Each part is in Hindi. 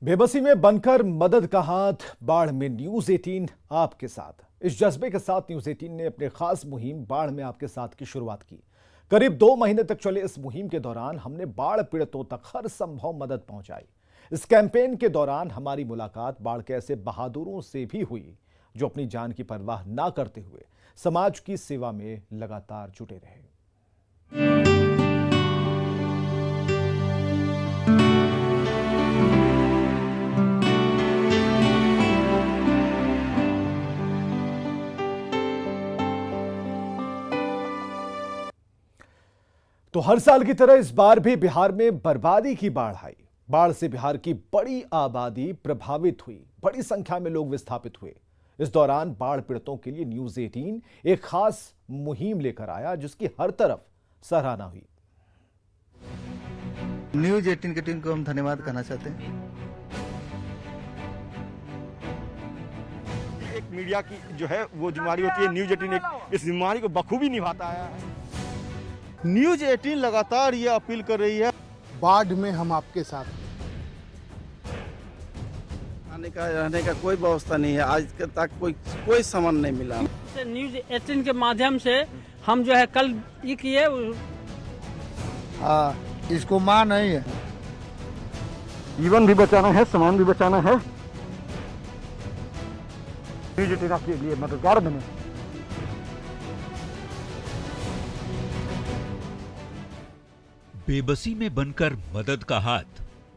बेबसी में बनकर मदद का हाथ, बाढ़ में न्यूज 18 आपके साथ। इस जज्बे के साथ न्यूज 18 ने अपने खास मुहिम बाढ़ में आपके साथ की शुरुआत की। करीब 2 महीने तक चले इस मुहिम के दौरान हमने बाढ़ पीड़ितों तक हर संभव मदद पहुंचाई। इस कैंपेन के दौरान हमारी मुलाकात बाढ़ के ऐसे बहादुरों से भी हुई जो अपनी जान की परवाह ना करते हुए समाज की सेवा में लगातार जुटे रहे। तो हर साल की तरह इस बार भी बिहार में बर्बादी की बाढ़ आई। बाढ़ से बिहार की बड़ी आबादी प्रभावित हुई, बड़ी संख्या में लोग विस्थापित हुए। इस दौरान बाढ़ पीड़ितों के लिए न्यूज 18 एक खास मुहिम लेकर आया जिसकी हर तरफ सराहना हुई। न्यूज 18 की टीम को हम धन्यवाद कहना चाहते हैं। एक मीडिया की जो है वो जिम्मेदारी होती है, न्यूज 18 इस जिम्मेदारी को बखूबी निभाता है। न्यूज 18 लगातार ये अपील कर रही है, बाढ़ में हम आपके साथ। आने का रहने का कोई व्यवस्था नहीं है, आज तक कोई सामान नहीं मिला। न्यूज 18 के माध्यम से हम जो है कल ये किए। इसको मां नहीं है, जीवन भी बचाना है, सामान भी बचाना है। न्यूज 18 के लिए मददगार बने। बेबसी में बनकर मदद का हाथ,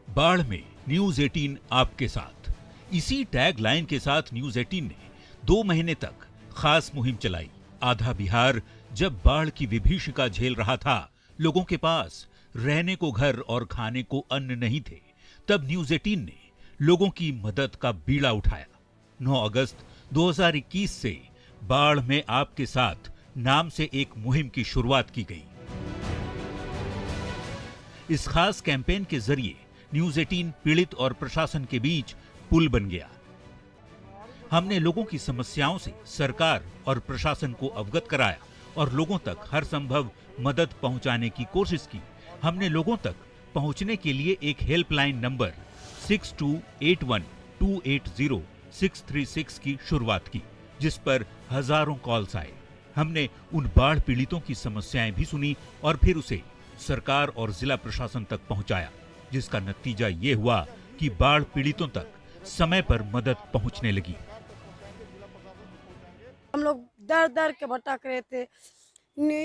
बाढ़ में न्यूज 18 आपके साथ। इसी टैग लाइन के साथ न्यूज 18 ने 2 महीने तक खास मुहिम चलाई। आधा बिहार जब बाढ़ की विभीषिका झेल रहा था, लोगों के पास रहने को घर और खाने को अन्न नहीं थे, तब न्यूज 18 ने लोगों की मदद का बीड़ा उठाया। 9 अगस्त 2021 से बाढ़ में आपके साथ नाम से एक मुहिम की शुरुआत की गई। इस खास कैंपेन के जरिए न्यूज 18 पीड़ित और प्रशासन के बीच पुल बन गया। हमने लोगों की समस्याओं से सरकार और प्रशासन को अवगत कराया और लोगों तक हर संभव मदद पहुंचाने की कोशिश की। हमने लोगों तक पहुंचने के लिए एक हेल्पलाइन नंबर 6281280636 की शुरुआत की, जिस पर हजारों कॉल्स आए। हमने उन बाढ़ पीड़ितों की समस्याएं भी सुनी और फिर उसे सरकार और जिला प्रशासन तक पहुंचाया, जिसका नतीजा ये हुआ कि बाढ़ पीड़ितों तक समय पर मदद पहुंचने लगी। हम लोग दर दर के भटक रहे थे।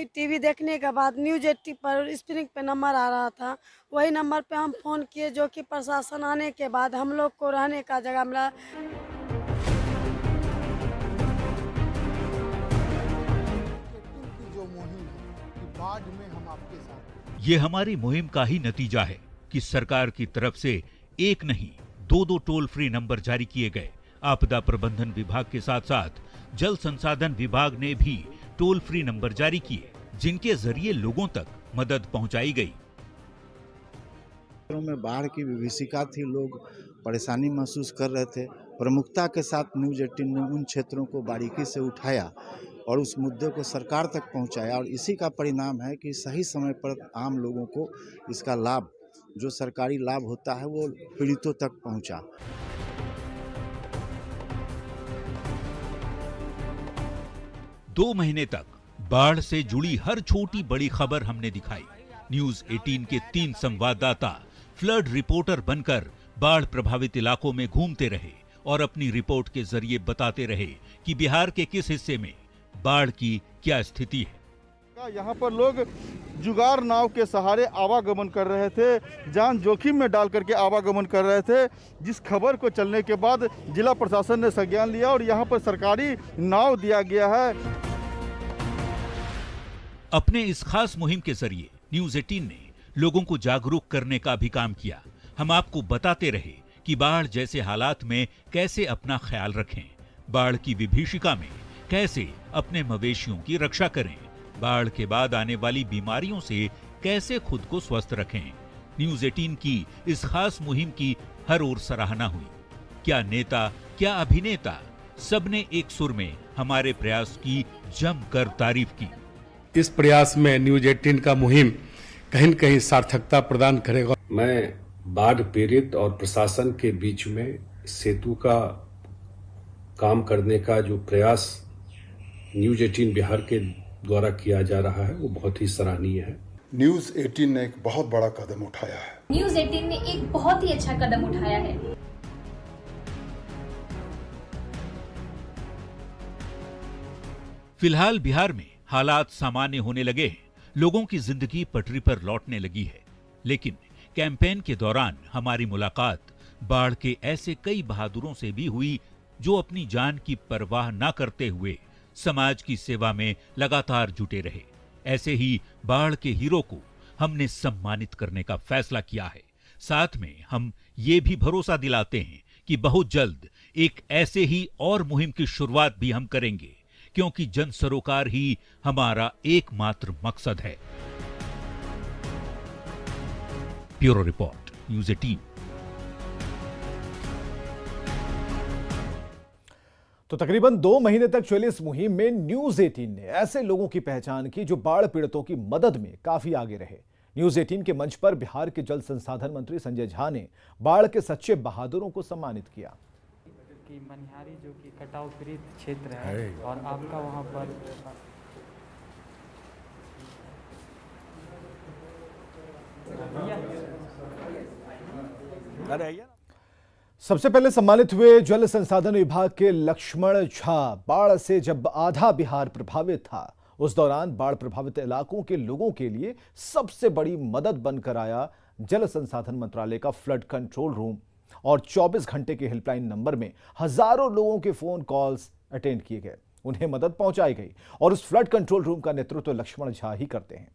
टीवी देखने के बाद न्यूज 18 पर स्क्रीन पे नंबर आ रहा था, वही नंबर पे हम फोन किए, जो कि प्रशासन आने के बाद हम लोग को रहने का जगह मिला। जो मुहिम है कि बाढ़ में हम आपके साथ। ये हमारी मुहिम का ही नतीजा है कि सरकार की तरफ से एक नहीं 2 टोल फ्री नंबर जारी किए गए। आपदा प्रबंधन विभाग के साथ साथ जल संसाधन विभाग ने भी टोल फ्री नंबर जारी किए, जिनके जरिए लोगों तक मदद पहुंचाई गई। में बाढ़ की विभीषिका थी, लोग परेशानी महसूस कर रहे थे। प्रमुखता के साथ न्यूज 18 ने उन क्षेत्रों को बारीकी से उठाया और उस मुद्दे को सरकार तक पहुंचाया, और इसी का परिणाम है कि सही समय पर आम लोगों को इसका लाभ, जो सरकारी लाभ होता है, वो पीड़ितों तक पहुंचा। दो महीने तक बाढ़ से जुड़ी हर छोटी बड़ी खबर हमने दिखाई। न्यूज 18 के 3 संवाददाता फ्लड रिपोर्टर बनकर बाढ़ प्रभावित इलाकों में घूमते रहे और अपनी रिपोर्ट के जरिए बताते रहे कि बिहार के किस हिस्से में बाढ़ की क्या स्थिति है। यहाँ पर लोग जुगाड़ नाव के सहारे आवागमन कर रहे थे, जान जोखिम में डाल करके आवागमन कर रहे थे, जिस खबर को चलने के बाद जिला प्रशासन ने संज्ञान लिया और यहाँ पर सरकारी नाव दिया गया है। अपने इस खास मुहिम के जरिए न्यूज 18 ने लोगों को जागरूक करने का भी काम किया। हम आपको बताते रहे कि बाढ़ जैसे हालात में कैसे अपना ख्याल रखें, बाढ़ की विभीषिका में कैसे अपने मवेशियों की रक्षा करें, बाढ़ के बाद आने वाली बीमारियों से कैसे खुद को स्वस्थ रखें। न्यूज 18 की इस खास मुहिम की हर ओर सराहना हुई। क्या नेता, क्या अभिनेता, सबने एक सुर में हमारे प्रयास की जमकर तारीफ की। इस प्रयास में न्यूज 18 का मुहिम कहीं न कहीं सार्थकता प्रदान करेगा। मैं बाढ़ पीड़ित और प्रशासन के बीच में सेतु का काम करने का जो प्रयास न्यूज 18 बिहार के द्वारा किया जा रहा है वो बहुत ही सराहनीय है। न्यूज 18 ने एक बहुत बड़ा कदम उठाया है। न्यूज 18 ने एक बहुत ही अच्छा कदम उठाया है। फिलहाल बिहार में हालात सामान्य होने लगे हैं, लोगों की जिंदगी पटरी पर लौटने लगी है। लेकिन कैंपेन के दौरान हमारी मुलाकात बाढ़ के ऐसे कई बहादुरों से भी हुई जो अपनी जान की परवाह न करते हुए समाज की सेवा में लगातार जुटे रहे। ऐसे ही बाढ़ के हीरो को हमने सम्मानित करने का फैसला किया है। साथ में हम ये भी भरोसा दिलाते हैं कि बहुत जल्द एक ऐसे ही और मुहिम की शुरुआत भी हम करेंगे, क्योंकि जन सरोकार ही हमारा एकमात्र मकसद है। Bureau report, news 18। तो तकरीबन 2 महीने तक चली इस मुहिम में न्यूज 18 ने ऐसे लोगों की पहचान की जो बाढ़ पीड़ितों की मदद में काफी आगे रहे। न्यूज 18 के मंच पर बिहार के जल संसाधन मंत्री संजय झा ने बाढ़ के सच्चे बहादुरों को सम्मानित किया। कि मनिहारी जो कि कटाव पीड़ित क्षेत्र है और आपका वहां पर सबसे पहले सम्मानित हुए जल संसाधन विभाग के लक्ष्मण झा। बाढ़ से जब आधा बिहार प्रभावित था, उस दौरान बाढ़ प्रभावित इलाकों के लोगों के लिए सबसे बड़ी मदद बनकर आया जल संसाधन मंत्रालय का फ्लड कंट्रोल रूम। और 24 घंटे के हेल्पलाइन नंबर में हजारों लोगों के फोन कॉल्स अटेंड किए गए, उन्हें मदद पहुंचाई गई। और उस फ्लड कंट्रोल रूम का नेतृत्व लक्ष्मण झा ही करते हैं।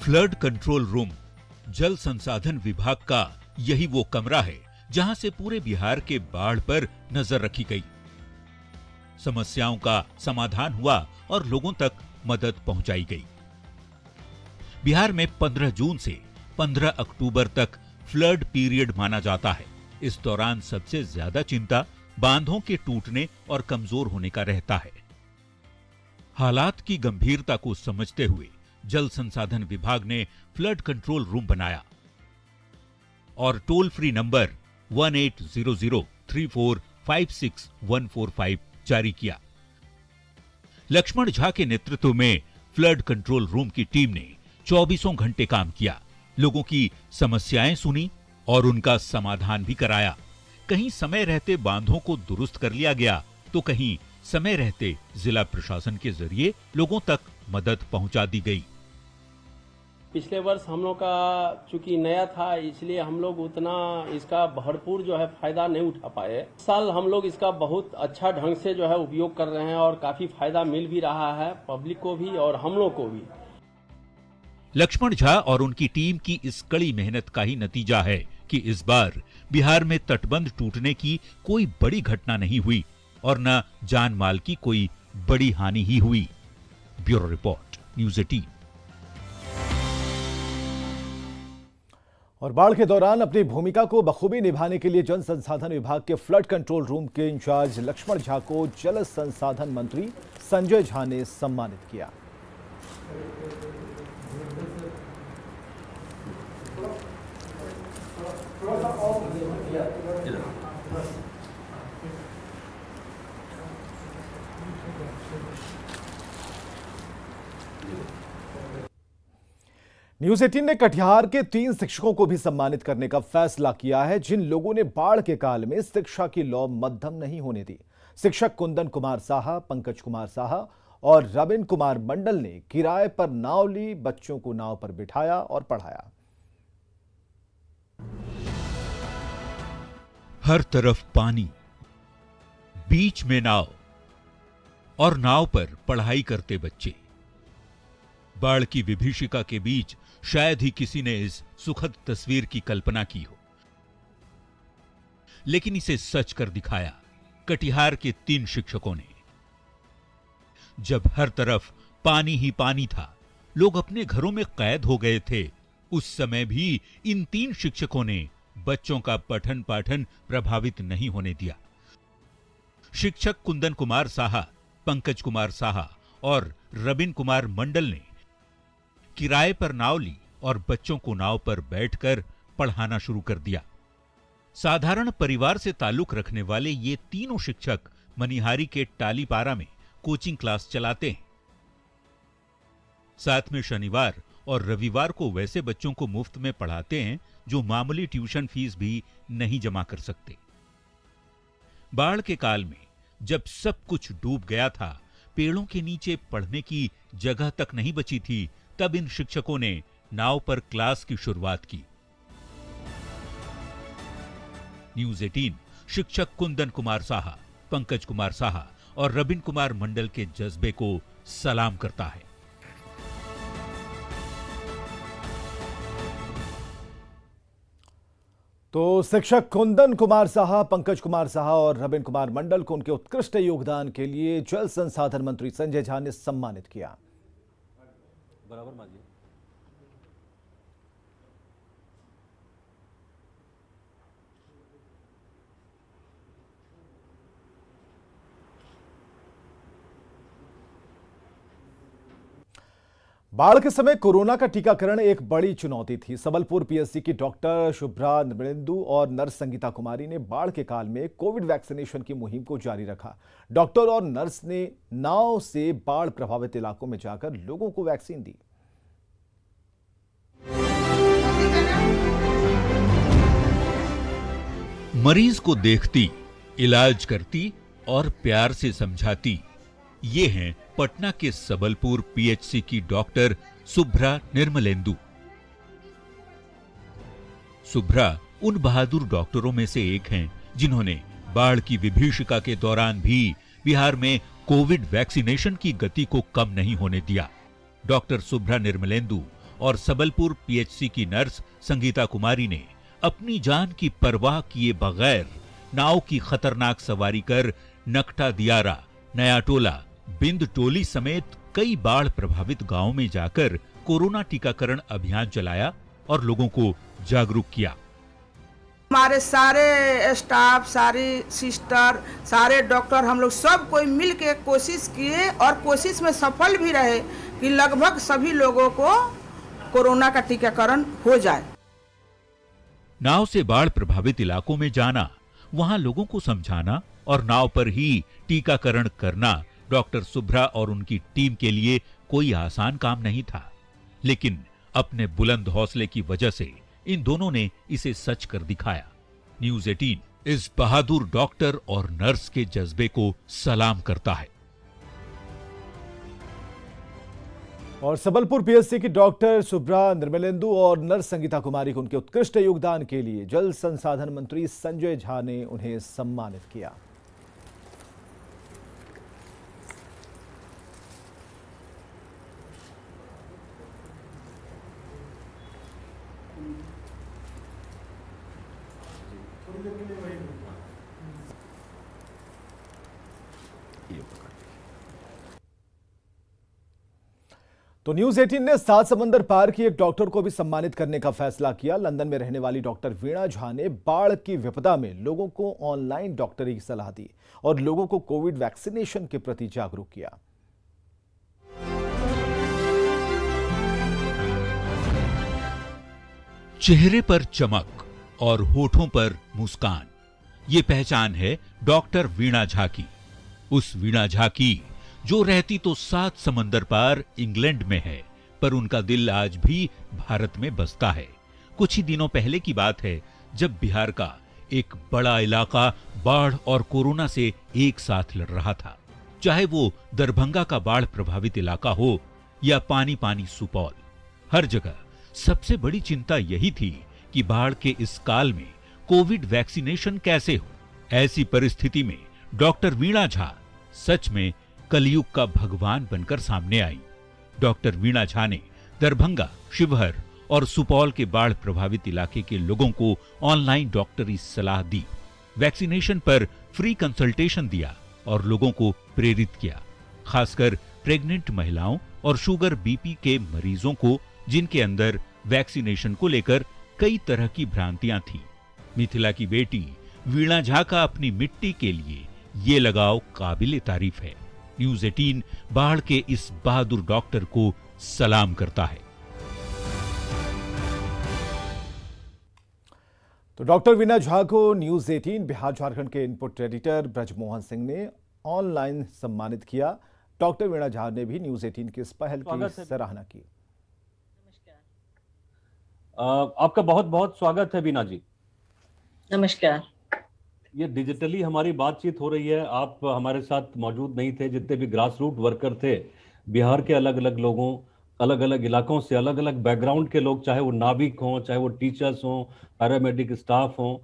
फ्लड कंट्रोल रूम जल संसाधन विभाग का यही वो कमरा है जहां से पूरे बिहार के बाढ़ पर नजर रखी गई, समस्याओं का समाधान हुआ और लोगों तक मदद पहुंचाई गई। बिहार में 15 जून से 15 अक्टूबर तक फ्लड पीरियड माना जाता है। इस दौरान सबसे ज्यादा चिंता बांधों के टूटने और कमजोर होने का रहता है। हालात की गंभीरता को समझते हुए जल संसाधन विभाग ने फ्लड कंट्रोल रूम बनाया और टोल फ्री नंबर 18003456 जारी किया। लक्ष्मण झा के नेतृत्व में फ्लड कंट्रोल रूम की टीम ने 24 घंटे काम किया, लोगों की समस्याएं सुनी और उनका समाधान भी कराया। कहीं समय रहते बांधों को दुरुस्त कर लिया गया, तो कहीं समय रहते जिला प्रशासन के जरिए लोगों तक मदद पहुंचा दी गई। पिछले वर्ष हम लोग का चूंकि नया था, इसलिए हम लोग उतना इसका भरपूर जो है फायदा नहीं उठा पाए। इस साल हम लोग इसका बहुत अच्छा ढंग से जो है उपयोग कर रहे हैं और काफी फायदा मिल भी रहा है पब्लिक को भी और हम लोग को भी। लक्ष्मण झा और उनकी टीम की इस कड़ी मेहनत का ही नतीजा है कि इस बार बिहार में तटबंध टूटने की कोई बड़ी घटना नहीं हुई और न जान माल की कोई बड़ी हानि ही हुई। Bureau report, news 18। और बाढ़ के दौरान अपनी भूमिका को बखूबी निभाने के लिए जल संसाधन विभाग के फ्लड कंट्रोल रूम के इंचार्ज लक्ष्मण झा को जल संसाधन मंत्री संजय झा ने सम्मानित किया। न्यूज 18 ने कटिहार के 3 शिक्षकों को भी सम्मानित करने का फैसला किया है, जिन लोगों ने बाढ़ के काल में शिक्षा की लौ मध्यम नहीं होने दी। शिक्षक कुंदन कुमार साहा, पंकज कुमार साहा और रबिन कुमार मंडल ने किराए पर नाव ली, बच्चों को नाव पर बिठाया और पढ़ाया। हर तरफ पानी, बीच में नाव और नाव पर पढ़ाई करते बच्चे। बाढ़ की विभीषिका के बीच शायद ही किसी ने इस सुखद तस्वीर की कल्पना की हो, लेकिन इसे सच कर दिखाया कटिहार के 3 शिक्षकों ने। जब हर तरफ पानी ही पानी था, लोग अपने घरों में कैद हो गए थे, उस समय भी इन 3 शिक्षकों ने बच्चों का पठन पाठन प्रभावित नहीं होने दिया। शिक्षक कुंदन कुमार साहा, पंकज कुमार साहा और रबिन कुमार मंडल ने किराए पर नाव ली और बच्चों को नाव पर बैठकर पढ़ाना शुरू कर दिया। साधारण परिवार से ताल्लुक रखने वाले ये तीनों शिक्षक मनिहारी के टालीपारा में कोचिंग क्लास चलाते हैं। साथ में शनिवार और रविवार को वैसे बच्चों को मुफ्त में पढ़ाते हैं जो मामूली ट्यूशन फीस भी नहीं जमा कर सकते। बाढ़ के काल में जब सब कुछ डूब गया था, पेड़ों के नीचे पढ़ने की जगह तक नहीं बची थी, तब इन शिक्षकों ने नाव पर क्लास की शुरुआत की। न्यूज़ 18 शिक्षक कुंदन कुमार साहा, पंकज कुमार साहा और रबिन कुमार मंडल के जज्बे को सलाम करता है। तो शिक्षक कुंदन कुमार साहा, पंकज कुमार साहा और रबिन कुमार मंडल को उनके उत्कृष्ट योगदान के लिए जल संसाधन मंत्री संजय झा ने सम्मानित किया। बराबर मांगिए। बाढ़ के समय कोरोना का टीकाकरण एक बड़ी चुनौती थी। सबलपुर पीएचसी की डॉक्टर शुभ्रा निर्मलेंदु और नर्स संगीता कुमारी ने बाढ़ के काल में कोविड वैक्सीनेशन की मुहिम को जारी रखा। डॉक्टर और नर्स ने नाव से बाढ़ प्रभावित इलाकों में जाकर लोगों को वैक्सीन दी। मरीज को देखती, इलाज करती और प्यार से समझाती, ये हैं पटना के सबलपुर पीएचसी की डॉक्टर शुभ्रा निर्मलेंदु। शुभ्रा उन बहादुर डॉक्टरों में से एक हैं जिन्होंने बाढ़ की विभीषिका के दौरान भी बिहार में कोविड वैक्सीनेशन की गति को कम नहीं होने दिया। डॉक्टर शुभ्रा निर्मलेंदु और सबलपुर पीएचसी की नर्स संगीता कुमारी ने अपनी जान की परवाह किए बगैर नाव की खतरनाक सवारी कर नकटा दियारा, नया टोला, बिंद टोली समेत कई बाढ़ प्रभावित गांवों में जाकर कोरोना टीकाकरण अभियान चलाया और लोगों को जागरूक किया। हमारे सारे स्टाफ, सारी सिस्टर, सारे डॉक्टर, हम लोग सब कोई मिल के कोशिश किए और कोशिश में सफल भी रहे कि लगभग सभी लोगों को कोरोना का टीकाकरण हो जाए। नाव से बाढ़ प्रभावित इलाकों में जाना, वहां लोगों को समझाना और नाव पर ही टीकाकरण करना डॉक्टर शुभ्रा और उनकी टीम के लिए कोई आसान काम नहीं था, लेकिन अपने बुलंद हौसले की वजह से इन दोनों ने इसे सच कर दिखाया। न्यूज़ 18 इस बहादुर डॉक्टर और नर्स के जज्बे को सलाम करता है। और सबलपुर पीएचसी की डॉक्टर शुभ्रा निर्मलेंदु और नर्स संगीता कुमारी को उनके उत्कृष्ट योगदान के लिए जल संसाधन मंत्री संजय झा ने उन्हें सम्मानित किया। तो न्यूज़ 18 ने 7 समंदर पार की एक डॉक्टर को भी सम्मानित करने का फैसला किया। लंदन में रहने वाली डॉक्टर वीणा झा ने बाढ़ की विपदा में लोगों को ऑनलाइन डॉक्टरी की सलाह दी और लोगों को कोविड वैक्सीनेशन के प्रति जागरूक किया। चेहरे पर चमक और होठों पर मुस्कान, ये पहचान है डॉक्टर वीणा झा की। उस वीणा झा की जो रहती तो 7 समंदर पार इंग्लैंड में है, पर उनका दिल आज भी भारत में बसता है। कुछ ही दिनों पहले की बात है जब बिहार का एक बड़ा इलाका बाढ़ और कोरोना से एक साथ लड़ रहा था। चाहे वो दरभंगा का बाढ़ प्रभावित इलाका हो या पानी पानी सुपौल, हर जगह सबसे बड़ी चिंता यही थी कि बाढ़ के इस काल में कोविड वैक्सीनेशन कैसे हो। ऐसी परिस्थिति में डॉक्टर वीणा झा सच में कलयुग का भगवान बनकर सामने आई। डॉक्टर वीणा झा ने दरभंगा, शिवहर और सुपौल के बाढ़ प्रभावित इलाके के लोगों को ऑनलाइन डॉक्टरी सलाह दी, वैक्सीनेशन पर फ्री कंसल्टेशन दिया और लोगों को प्रेरित किया, खासकर प्रेग्नेंट महिलाओं और शुगर बीपी के मरीजों को जिनके अंदर वैक्सीनेशन को लेकर कई तरह की भ्रांतियां थीं। मिथिला की बेटी वीणा झा का अपनी मिट्टी के लिए ये लगाव काबिले तारीफ है। न्यूज़ 18 बाढ़ के इस बहादुर डॉक्टर को सलाम करता है। तो डॉक्टर वीना झा को न्यूज 18 बिहार झारखंड के इनपुट एडिटर ब्रजमोहन सिंह ने ऑनलाइन सम्मानित किया। डॉक्टर वीना झा ने भी न्यूज 18 की इस पहल की सराहना की। आपका बहुत बहुत स्वागत है वीना जी। नमस्कार। ये डिजिटली हमारी बातचीत हो रही है, आप हमारे साथ मौजूद नहीं थे। जितने भी ग्रास रूट वर्कर थे बिहार के अलग अलग लोगों, अलग अलग इलाकों से, अलग अलग बैकग्राउंड के लोग, चाहे वो नाविक हों, चाहे वो टीचर्स हों, पैरामेडिक स्टाफ हों,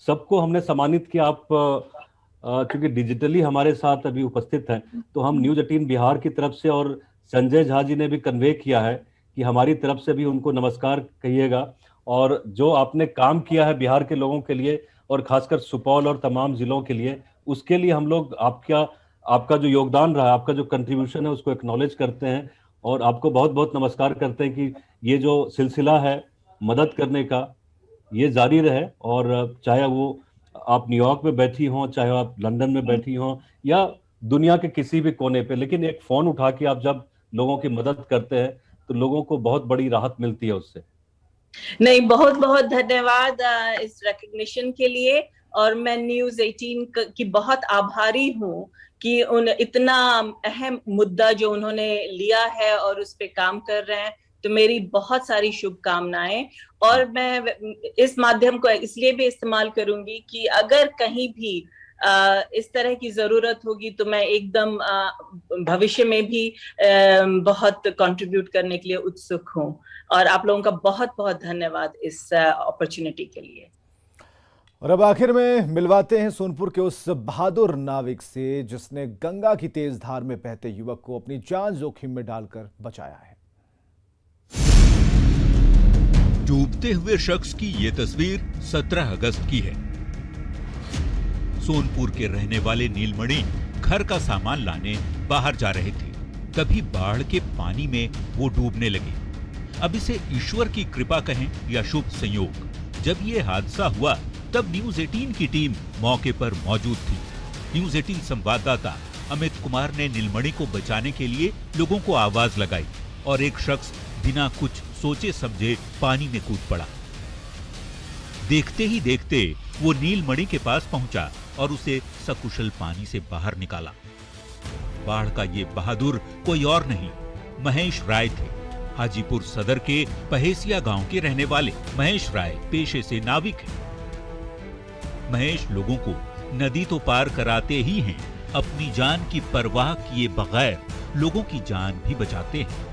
सबको हमने सम्मानित किया। आप क्योंकि डिजिटली हमारे साथ अभी उपस्थित हैं, तो हम न्यूज 18 बिहार की तरफ से, और संजय झा जी ने भी कन्वे किया है कि हमारी तरफ से भी उनको नमस्कार कहिएगा। और जो आपने काम किया है बिहार के लोगों के लिए, और खासकर सुपौल और तमाम जिलों के लिए, उसके लिए हम लोग आपका जो योगदान रहा, आपका जो कंट्रीब्यूशन है, उसको एक्नॉलेज करते हैं और आपको बहुत बहुत नमस्कार करते हैं कि ये जो सिलसिला है मदद करने का, ये जारी रहे। और चाहे वो आप न्यूयॉर्क में बैठी हों, चाहे आप लंदन में बैठी हों, या दुनिया के किसी भी कोने पे, लेकिन एक फ़ोन उठा के आप जब लोगों की मदद करते हैं तो लोगों को बहुत बड़ी राहत मिलती है उससे। नहीं, बहुत बहुत धन्यवाद इस रिकग्निशन के लिए। और मैं न्यूज 18 की बहुत आभारी हूँ कि इतना अहम मुद्दा जो उन्होंने लिया है और उस पे काम कर रहे हैं, तो मेरी बहुत सारी शुभकामनाएं। और मैं इस माध्यम को इसलिए भी इस्तेमाल करूंगी कि अगर कहीं भी इस तरह की जरूरत होगी तो मैं एकदम भविष्य में भी बहुत कंट्रीब्यूट करने के लिए उत्सुक हूं। और आप लोगों का बहुत बहुत धन्यवाद इस अपॉर्चुनिटी के लिए। और अब आखिर में मिलवाते हैं सोनपुर के उस बहादुर नाविक से जिसने गंगा की तेज धार में बहते युवक को अपनी जान जोखिम में डालकर बचाया है। डूबते हुए शख्स की ये तस्वीर 17 अगस्त की है। सोनपुर के रहने वाले नीलमणि घर का सामान लाने बाहर जा रहे थे, तभी बाढ़ के पानी में वो डूबने लगे। अब इसे ईश्वर की कृपा कहें या शुभ संयोग। जब ये हादसा हुआ तब न्यूज 18 की टीम मौके पर मौजूद थी। न्यूज 18 संवाददाता अमित कुमार ने नीलमणि को बचाने के लिए लोगों को आवाज लगाई और एक शख्स बिना कुछ सोचे समझे पानी में कूद पड़ा। देखते ही देखते वो नीलमणि के पास पहुंचा और उसे सकुशल पानी से बाहर निकाला। बाढ़ का ये बहादुर कोई और नहीं, महेश राय थे। हाजीपुर सदर के पहेसिया गांव के रहने वाले महेश राय पेशे से नाविक हैं। महेश लोगों को नदी तो पार कराते ही हैं, अपनी जान की परवाह किए बगैर लोगों की जान भी बचाते हैं।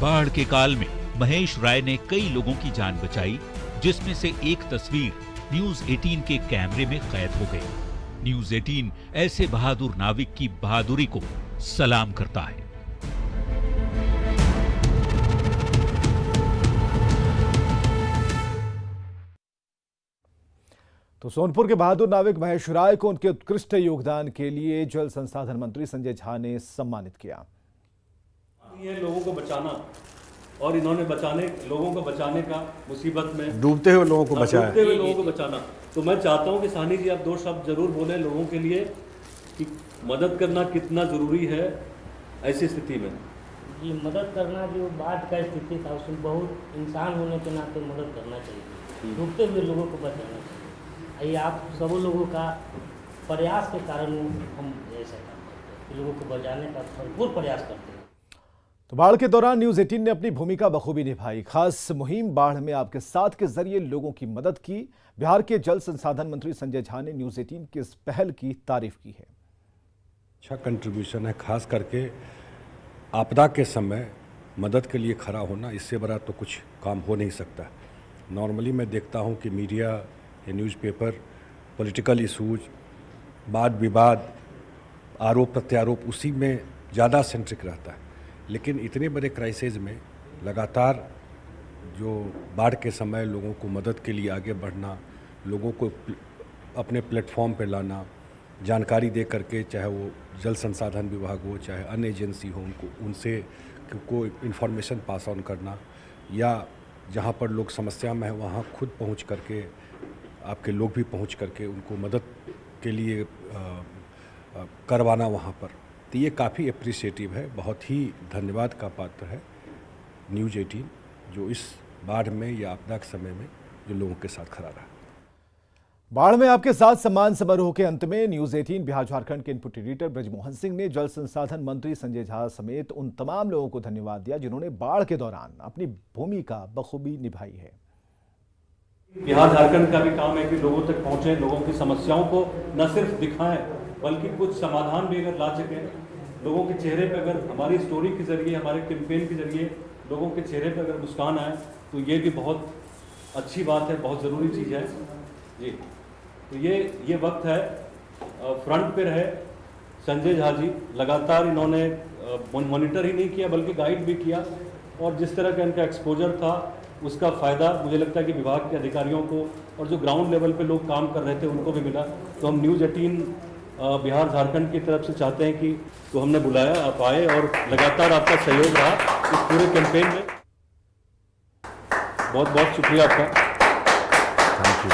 बाढ़ के काल में महेश राय ने कई लोगों की जान बचाई, जिसमें से एक तस्वीर न्यूज 18 के कैमरे में कैद हो गई। न्यूज 18 ऐसे बहादुर नाविक की बहादुरी को सलाम करता है। तो सोनपुर के बहादुर नाविक महेश राय को उनके उत्कृष्ट योगदान के लिए जल संसाधन मंत्री संजय झा ने सम्मानित किया। ये लोगों को बचाना, और इन्होंने लोगों को बचाने का मुसीबत में डूबते हुए लोगों को बचाया, डूबते हुए लोगों को बचाना। तो मैं चाहता हूं कि सानी जी आप दो शब्द जरूर बोलें लोगों के लिए कि मदद करना कितना जरूरी है ऐसी स्थिति में। जी, मदद करना, जो बाढ़ का स्थिति था उसमें बहुत इंसान होने के नाते मदद करना चाहिए, डूबते हुए लोगों को बचाना चाहिए। ये आप सब लोगों का प्रयास के कारण हम ऐसा करते हैं, लोगों को बचाने का भरपूर प्रयास करते हैं। तो बाढ़ के दौरान न्यूज 18 ने अपनी भूमिका बखूबी निभाई। खास मुहिम बाढ़ में आपके साथ के जरिए लोगों की मदद की। बिहार के जल संसाधन मंत्री संजय झा ने न्यूज 18 की इस पहल की तारीफ की है। अच्छा कंट्रीब्यूशन है, खास करके आपदा के समय मदद के लिए खड़ा होना, इससे बड़ा तो कुछ काम हो नहीं सकता। नॉर्मली मैं देखता हूँ कि मीडिया या न्यूज़पेपर पॉलिटिकल इशूज, वाद विवाद, आरोप प्रत्यारोप, उसी में ज़्यादा सेंट्रिक रहता है। लेकिन इतने बड़े क्राइसिस में लगातार जो बाढ़ के समय लोगों को मदद के लिए आगे बढ़ना, लोगों को अपने प्लेटफॉर्म पे लाना, जानकारी दे करके, चाहे वो जल संसाधन विभाग हो, चाहे अन्य एजेंसी हो, उनसे को इन्फॉर्मेशन पास ऑन करना, या जहाँ पर लोग समस्या में हैं वहाँ खुद पहुँच करके, आपके लोग भी पहुँच करके उनको मदद के लिए करवाना वहाँ पर, तो ये काफ़ी अप्रिशिएटिव है। बहुत ही धन्यवाद का पात्र है न्यूज 18 जो इस बाढ़ में या आपदा के समय में जो लोगों के साथ खड़ा रहा। बाढ़ में आपके साथ सम्मान समारोह के अंत में न्यूज 18 बिहार झारखंड के इनपुट एडिटर ब्रजमोहन सिंह ने जल संसाधन मंत्री संजय झा समेत उन तमाम लोगों को धन्यवाद दिया जिन्होंने बाढ़ के दौरान अपनी भूमिका बखूबी निभाई है। बिहार झारखंड का भी काम है कि लोगों तक पहुंचे, लोगों की समस्याओं को न सिर्फ दिखाएं बल्कि कुछ समाधान भी अगर ला सकें। लोगों के चेहरे पे अगर हमारी स्टोरी के जरिए, हमारे कैंपेन के जरिए लोगों के चेहरे पे अगर मुस्कान आए तो ये भी बहुत अच्छी बात है, बहुत ज़रूरी चीज़ है जी। तो ये वक्त है, फ्रंट पे रहे संजय झा जी। लगातार इन्होंने मॉनिटर ही नहीं किया बल्कि गाइड भी किया, और जिस तरह का इनका एक्सपोजर था उसका फ़ायदा मुझे लगता है कि विभाग के अधिकारियों को और जो ग्राउंड लेवल पे लोग काम कर रहे थे उनको भी मिला। तो हम न्यूज़ 18 बिहार झारखंड की तरफ से चाहते हैं कि तो हमने बुलाया, आप आए और लगातार आपका सहयोग रहा इस पूरे कैंपेन में। बहुत बहुत शुक्रिया आपका। Thank you.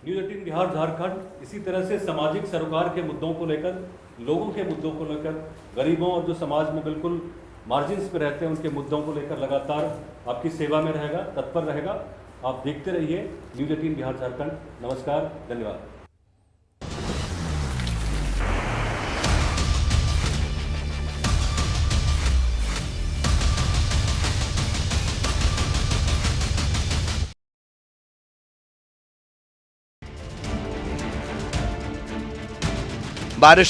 News 18 Bihar Jharkhand इसी तरह से सामाजिक सरोकार के मुद्दों को लेकर, लोगों के मुद्दों को लेकर, गरीबों और जो समाज में बिल्कुल मार्जिन्स पे रहते हैं उनके मुद्दों को लेकर लगातार आपकी सेवा में रहेगा, तत्पर रहेगा। आप देखते रहिए न्यूज़ 18 बिहार झारखंड। नमस्कार, धन्यवाद। बारिश